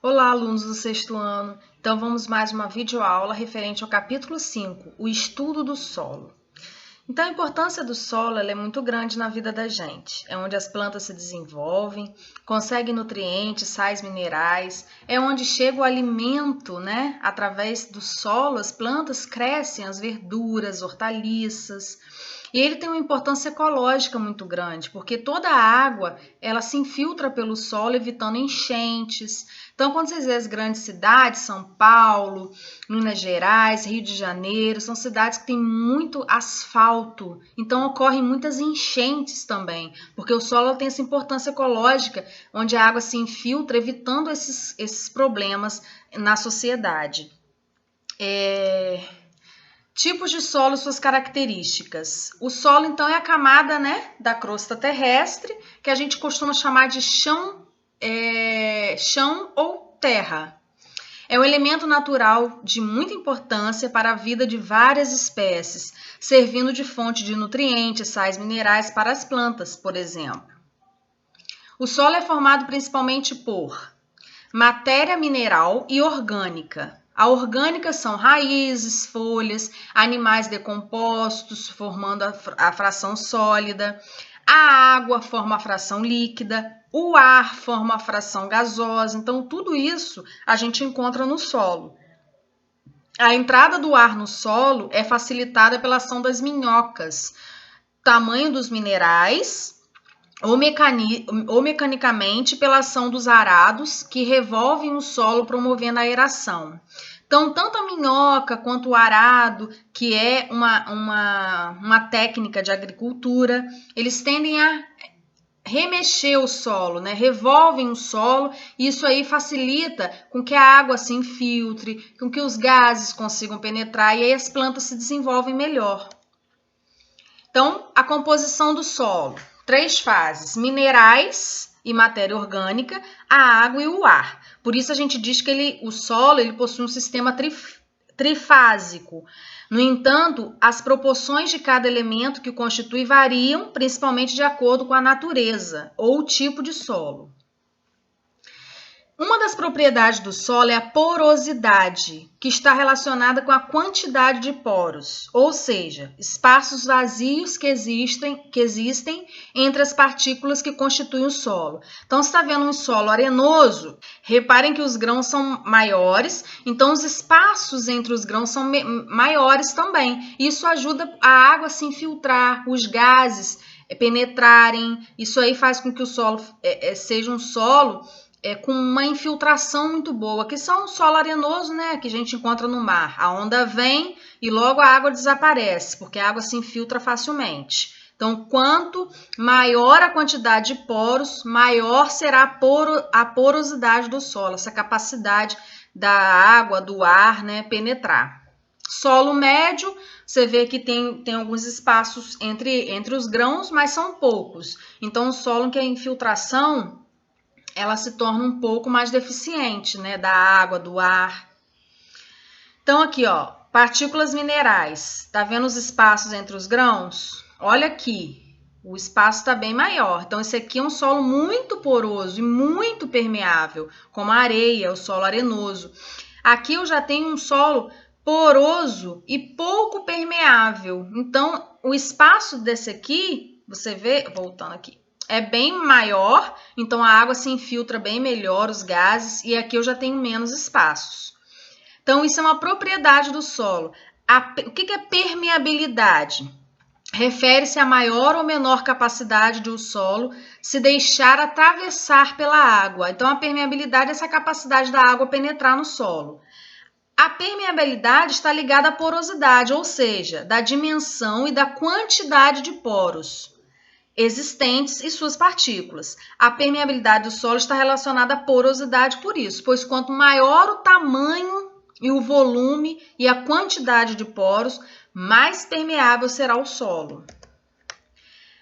Olá, alunos do sexto ano. Então, vamos mais uma videoaula referente ao capítulo 5, o estudo do solo. Então, a importância do solo ela é muito grande na vida da gente. É onde as plantas se desenvolvem, conseguem nutrientes, sais minerais, é onde chega o alimento, né? Através do solo, as plantas crescem, as verduras, hortaliças. E ele tem uma importância ecológica muito grande, porque toda a água ela se infiltra pelo solo, evitando enchentes. Então, quando vocês veem as grandes cidades, São Paulo, Minas Gerais, Rio de Janeiro, são cidades que têm muito asfalto. Então, ocorrem muitas enchentes também, porque o solo tem essa importância ecológica, onde a água se infiltra, evitando esses problemas na sociedade. Tipos de solo e suas características. O solo, então, é a camada, né, da crosta terrestre, que a gente costuma chamar de chão ou terra. É um elemento natural de muita importância para a vida de várias espécies, servindo de fonte de nutrientes, sais minerais para as plantas, por exemplo. O solo é formado principalmente por matéria mineral e orgânica. A orgânica são raízes, folhas, animais decompostos, formando a fração sólida. A água forma a fração líquida. O ar forma a fração gasosa. Então, tudo isso a gente encontra no solo. A entrada do ar no solo é facilitada pela ação das minhocas, tamanho dos minerais, ou mecanicamente pela ação dos arados que revolvem o solo promovendo a aeração. Então, tanto a minhoca quanto o arado, que é uma técnica de agricultura, eles tendem a remexer o solo, né? Revolvem o solo, e isso aí facilita com que a água se infiltre, com que os gases consigam penetrar e aí as plantas se desenvolvem melhor. Então, a composição do solo. 3 fases: minerais e matéria orgânica, a água e o ar. Por isso a gente diz que o solo possui um sistema trifásico. No entanto, as proporções de cada elemento que o constitui variam, principalmente de acordo com a natureza ou o tipo de solo. Uma das propriedades do solo é a porosidade, que está relacionada com a quantidade de poros, ou seja, espaços vazios que existem entre as partículas que constituem o solo. Então, se está vendo um solo arenoso, reparem que os grãos são maiores, então os espaços entre os grãos são maiores também. Isso ajuda a água a se infiltrar, os gases penetrarem. Isso aí faz com que o solo seja um solo com uma infiltração muito boa, que são o solo arenoso, né, que a gente encontra no mar. A onda vem e logo a água desaparece, porque a água se infiltra facilmente. Então, quanto maior a quantidade de poros, maior será a porosidade do solo, essa capacidade da água, do ar, né, penetrar. Solo médio, você vê que tem alguns espaços entre os grãos, mas são poucos. Então, o solo em que a infiltração ela se torna um pouco mais deficiente, né, da água, do ar. Então, aqui, ó, partículas minerais. Tá vendo os espaços entre os grãos? Olha aqui, o espaço está bem maior. Então, esse aqui é um solo muito poroso e muito permeável, como a areia, o solo arenoso. Aqui eu já tenho um solo poroso e pouco permeável. Então, o espaço desse aqui, você vê, voltando aqui, é bem maior, então a água se infiltra bem melhor, os gases, e aqui eu já tenho menos espaços. Então, isso é uma propriedade do solo. O que é permeabilidade? Refere-se a maior ou menor capacidade do solo se deixar atravessar pela água. Então, a permeabilidade é essa capacidade da água penetrar no solo. A permeabilidade está ligada à porosidade, ou seja, da dimensão e da quantidade de poros existentes e suas partículas. A permeabilidade do solo está relacionada à porosidade por isso, pois quanto maior o tamanho e o volume e a quantidade de poros, mais permeável será o solo.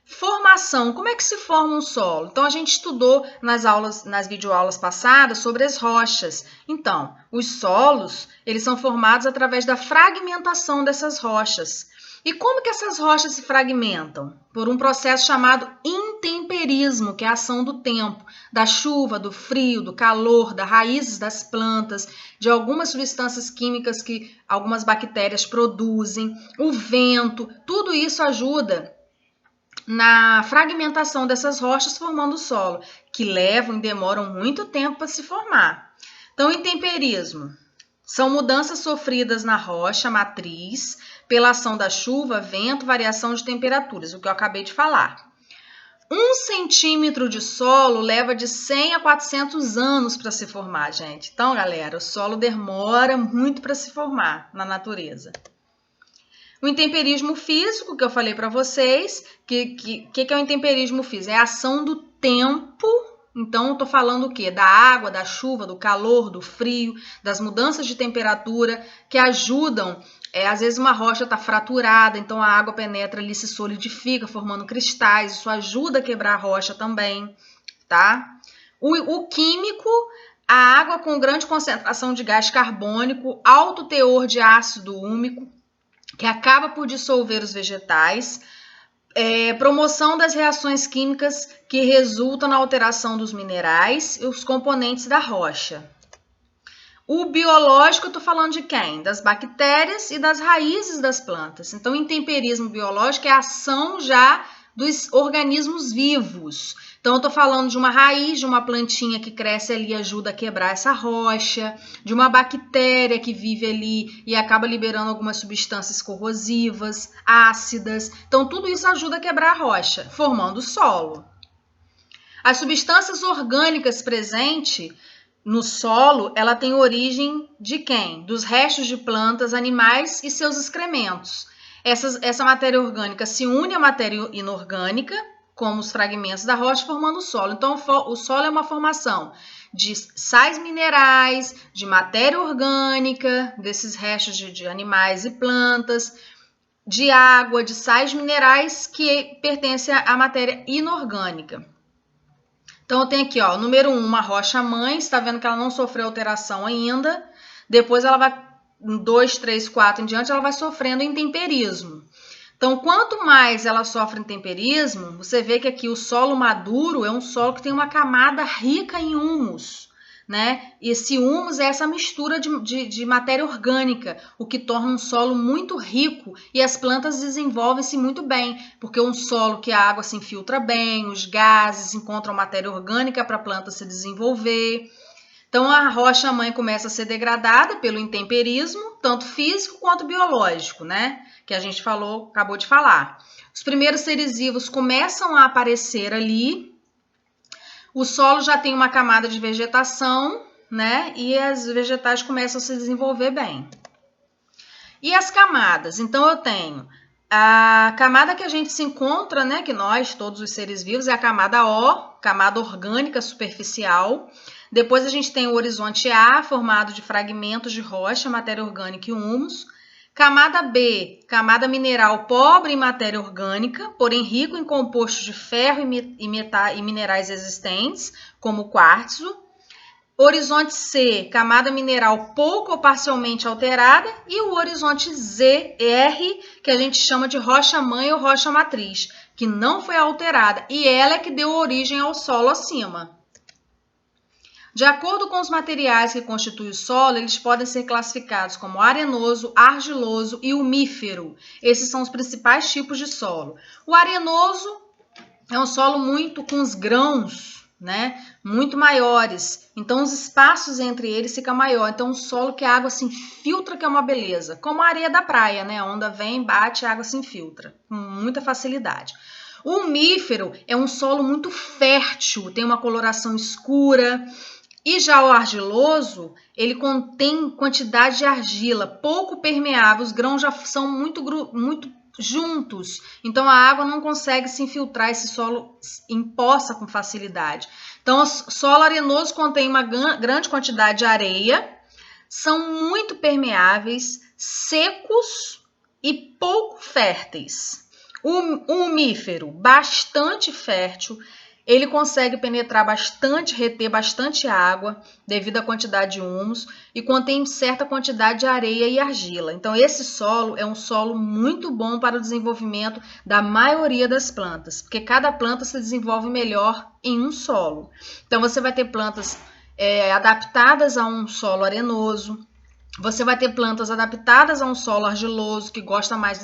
Formação. Como é que se forma um solo? Então, a gente estudou nas videoaulas passadas sobre as rochas. Então, os solos, eles são formados através da fragmentação dessas rochas. E como que essas rochas se fragmentam? Por um processo chamado intemperismo, que é a ação do tempo, da chuva, do frio, do calor, das raízes das plantas, de algumas substâncias químicas que algumas bactérias produzem, o vento, tudo isso ajuda na fragmentação dessas rochas formando o solo, que levam e demoram muito tempo para se formar. Então, intemperismo são mudanças sofridas na rocha matriz pela ação da chuva, vento, variação de temperaturas, o que eu acabei de falar. 1 centímetro de solo leva de 100 a 400 anos para se formar, gente. Então, galera, o solo demora muito para se formar na natureza. O intemperismo físico, que eu falei para vocês, que é o intemperismo físico? É a ação do tempo. Então, eu estou falando o quê? Da água, da chuva, do calor, do frio, das mudanças de temperatura que ajudam. Às vezes uma rocha está fraturada, então a água penetra ali, se solidifica, formando cristais. Isso ajuda a quebrar a rocha também, tá? O químico, a água com grande concentração de gás carbônico, alto teor de ácido úmico, que acaba por dissolver os vegetais. Promoção das reações químicas que resultam na alteração dos minerais e os componentes da rocha. O biológico, eu estou falando de quem? Das bactérias e das raízes das plantas. Então, o intemperismo biológico é a ação já dos organismos vivos. Então, eu estou falando de uma raiz, de uma plantinha que cresce ali e ajuda a quebrar essa rocha, de uma bactéria que vive ali e acaba liberando algumas substâncias corrosivas, ácidas. Então, tudo isso ajuda a quebrar a rocha, formando o solo. As substâncias orgânicas presentes no solo, ela tem origem de quem? Dos restos de plantas, animais e seus excrementos. Essa matéria orgânica se une à matéria inorgânica, como os fragmentos da rocha, formando o solo. Então, o solo é uma formação de sais minerais, de matéria orgânica, desses restos de animais e plantas, de água, de sais minerais que pertencem à matéria inorgânica. Então, eu tenho aqui, ó, número 1, uma rocha mãe, está vendo que ela não sofreu alteração ainda. Depois ela vai, 2, 3, 4 em diante, ela vai sofrendo intemperismo. Então, quanto mais ela sofre intemperismo, você vê que aqui o solo maduro é um solo que tem uma camada rica em humus, né? E esse humus é essa mistura de matéria orgânica, o que torna um solo muito rico e as plantas desenvolvem-se muito bem, porque um solo que a água se infiltra bem, os gases encontram matéria orgânica para a planta se desenvolver. Então, a rocha mãe começa a ser degradada pelo intemperismo, tanto físico quanto biológico, né? Que a gente acabou de falar. Os primeiros seres vivos começam a aparecer ali. O solo já tem uma camada de vegetação, né? E as vegetais começam a se desenvolver bem. E as camadas? Então, eu tenho a camada que a gente se encontra, né? Que nós, todos os seres vivos, é a camada O, camada orgânica superficial. Depois a gente tem o horizonte A, formado de fragmentos de rocha, matéria orgânica e humus. Camada B, camada mineral pobre em matéria orgânica, porém rico em compostos de ferro e minerais existentes, como o quartzo. Horizonte C, camada mineral pouco ou parcialmente alterada. E o horizonte ZR, que a gente chama de rocha-mãe ou rocha-matriz, que não foi alterada. E ela é que deu origem ao solo acima. De acordo com os materiais que constituem o solo, eles podem ser classificados como arenoso, argiloso e umífero. Esses são os principais tipos de solo. O arenoso é um solo com os grãos, né, muito maiores. Então, os espaços entre eles ficam maiores. Então, um solo que a água se infiltra, que é uma beleza. Como a areia da praia, né? A onda vem, bate, a água se infiltra com muita facilidade. O umífero é um solo muito fértil, tem uma coloração escura. E já o argiloso, ele contém quantidade de argila, pouco permeável, os grãos já são muito juntos, então a água não consegue se infiltrar, esse solo empoça com facilidade. Então, o solo arenoso contém uma grande quantidade de areia, são muito permeáveis, secos e pouco férteis. O umífero, bastante fértil, Ele consegue penetrar bastante, reter bastante água devido à quantidade de humus e contém certa quantidade de areia e argila. Então, esse solo é um solo muito bom para o desenvolvimento da maioria das plantas, porque cada planta se desenvolve melhor em um solo. Então, você vai ter plantas adaptadas a um solo arenoso. Você vai ter plantas adaptadas a um solo argiloso, que gosta mais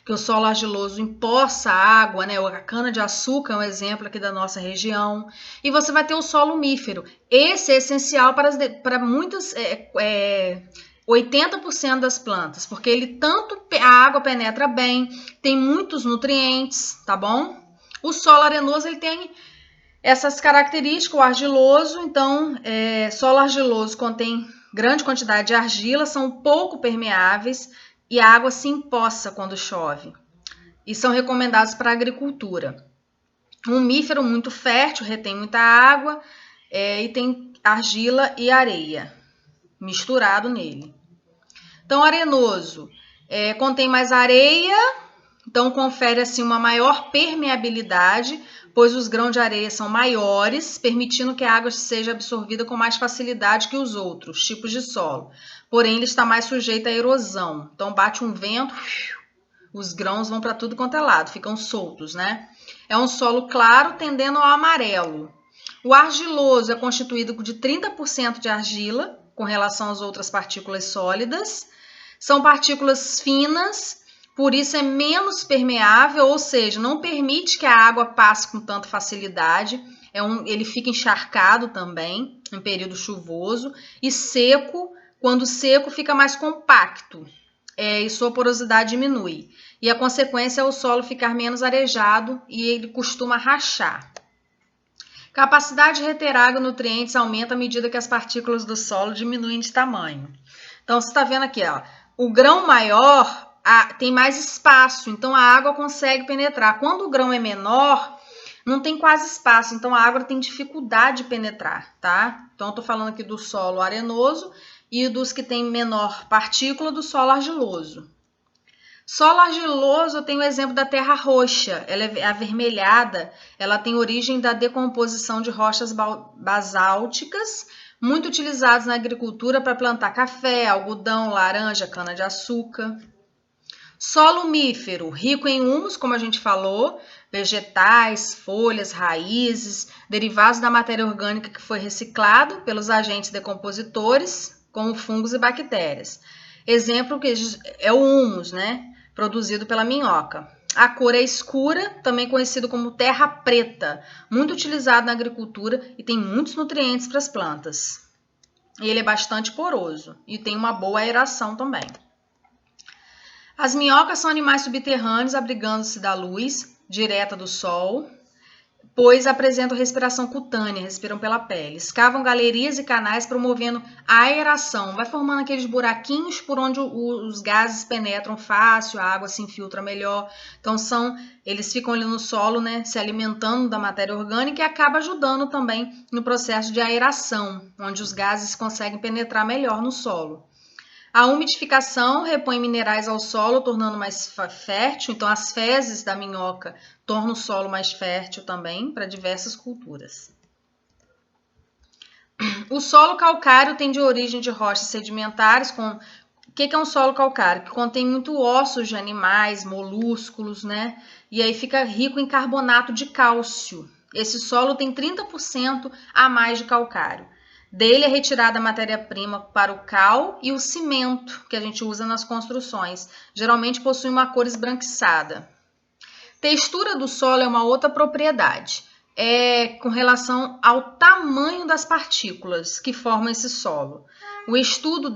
que o solo argiloso empoça a água, né? A cana-de-açúcar é um exemplo aqui da nossa região. E você vai ter o solo umífero. Esse é essencial para muitas, 80% das plantas, porque ele a água penetra bem, tem muitos nutrientes, tá bom? O solo arenoso, ele tem essas características, o argiloso, então, solo argiloso contém grande quantidade de argila, são pouco permeáveis e a água se empoça quando chove. E são recomendados para a agricultura. Um umífero muito fértil, retém muita água e tem argila e areia misturado nele. Então, arenoso contém mais areia, então confere assim uma maior permeabilidade, pois os grãos de areia são maiores, permitindo que a água seja absorvida com mais facilidade que os outros tipos de solo. Porém, ele está mais sujeito à erosão. Então, bate um vento, os grãos vão para tudo quanto é lado, ficam soltos, né? É um solo claro, tendendo ao amarelo. O argiloso é constituído de 30% de argila, com relação às outras partículas sólidas. São partículas finas, por isso é menos permeável, ou seja, não permite que a água passe com tanta facilidade. Ele fica encharcado também em período chuvoso e seco. Quando seco, fica mais compacto e sua porosidade diminui. E a consequência é o solo ficar menos arejado e ele costuma rachar. Capacidade de reter água e nutrientes aumenta à medida que as partículas do solo diminuem de tamanho. Então, você está vendo aqui, ó, o grão maior tem mais espaço, então a água consegue penetrar. Quando o grão é menor, não tem quase espaço, então a água tem dificuldade de penetrar, tá? Então, eu tô falando aqui do solo arenoso e dos que tem menor partícula do solo argiloso. Solo argiloso, eu tenho o exemplo da terra roxa, ela é avermelhada, ela tem origem da decomposição de rochas basálticas, muito utilizadas na agricultura para plantar café, algodão, laranja, cana-de-açúcar. Solo umífero, rico em humus, como a gente falou, vegetais, folhas, raízes, derivados da matéria orgânica que foi reciclado pelos agentes decompositores, como fungos e bactérias. Exemplo que é o humus, né? Produzido pela minhoca. A cor é escura, também conhecido como terra preta, muito utilizado na agricultura e tem muitos nutrientes para as plantas. E ele é bastante poroso e tem uma boa aeração também. As minhocas são animais subterrâneos abrigando-se da luz direta do sol, pois apresentam respiração cutânea, respiram pela pele. Escavam galerias e canais promovendo a aeração, vai formando aqueles buraquinhos por onde os gases penetram fácil, a água se infiltra melhor. Então eles ficam ali no solo, né, se alimentando da matéria orgânica e acaba ajudando também no processo de aeração, onde os gases conseguem penetrar melhor no solo. A umidificação repõe minerais ao solo, tornando mais fértil. Então, as fezes da minhoca tornam o solo mais fértil também para diversas culturas. O solo calcário tem de origem de rochas sedimentares. O que é um solo calcário? Que contém muito ossos de animais, molúsculos, né? E aí fica rico em carbonato de cálcio. Esse solo tem 30% a mais de calcário. Dele é retirada a matéria-prima para o cal e o cimento, que a gente usa nas construções. Geralmente possui uma cor esbranquiçada. Textura do solo é uma outra propriedade. Com relação ao tamanho das partículas que formam esse solo. O estudo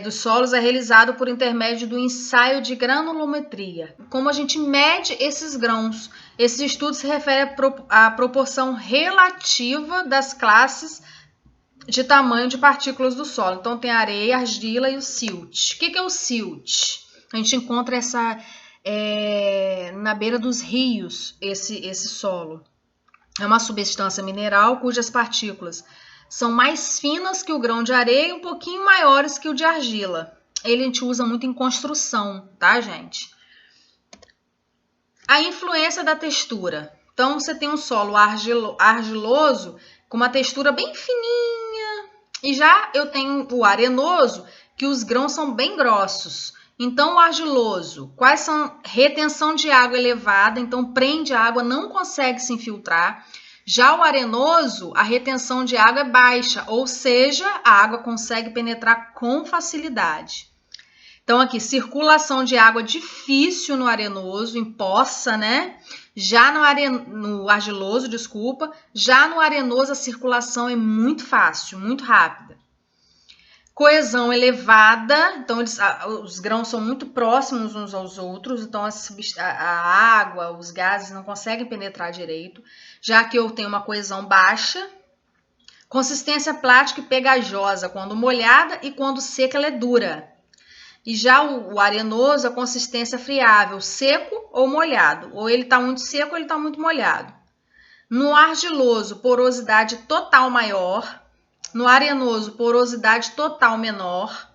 dos solos é realizado por intermédio do ensaio de granulometria. Como a gente mede esses grãos? Esse estudo se refere à proporção relativa das classes de tamanho de partículas do solo. Então, tem a areia, a argila e o silt. O que é o silt? A gente encontra na beira dos rios, esse solo. É uma substância mineral cujas partículas são mais finas que o grão de areia e um pouquinho maiores que o de argila. Ele a gente usa muito em construção, tá, gente? A influência da textura. Então, você tem um solo argiloso com uma textura bem fininha. E já eu tenho o arenoso, que os grãos são bem grossos. Então, o argiloso, quais são? Retenção de água elevada, então prende a água, não consegue se infiltrar. Já o arenoso, a retenção de água é baixa, ou seja, a água consegue penetrar com facilidade. Então, aqui, circulação de água difícil no arenoso, em poça, né? Já no argiloso, desculpa. Já no arenoso, a circulação é muito fácil, muito rápida. Coesão elevada, então os grãos são muito próximos uns aos outros, então a água, os gases não conseguem penetrar direito. Já que eu tenho uma coesão baixa. Consistência plástica e pegajosa, quando molhada, e quando seca ela é dura. E já o arenoso, a consistência friável, seco ou molhado. Ou ele está muito seco ou ele está muito molhado. No argiloso, porosidade total maior. No arenoso, porosidade total menor.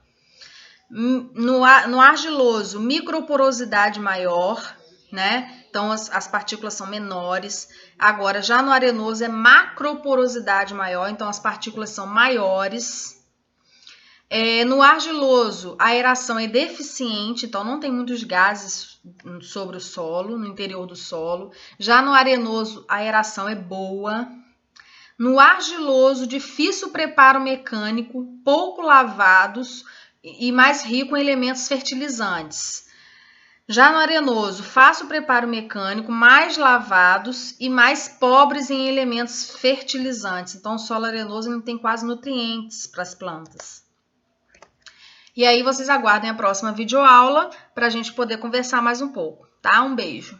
No argiloso, microporosidade maior, né? Então, as partículas são menores. Agora, já no arenoso é macroporosidade maior, então as partículas são maiores. No argiloso, a aeração é deficiente, então não tem muitos gases sobre o solo, no interior do solo. Já no arenoso, a aeração é boa. No argiloso, difícil preparo mecânico, pouco lavados e mais rico em elementos fertilizantes. Já no arenoso, fácil preparo mecânico, mais lavados e mais pobres em elementos fertilizantes. Então, o solo arenoso não tem quase nutrientes para as plantas. E aí, vocês aguardem a próxima videoaula para a gente poder conversar mais um pouco, tá? Um beijo!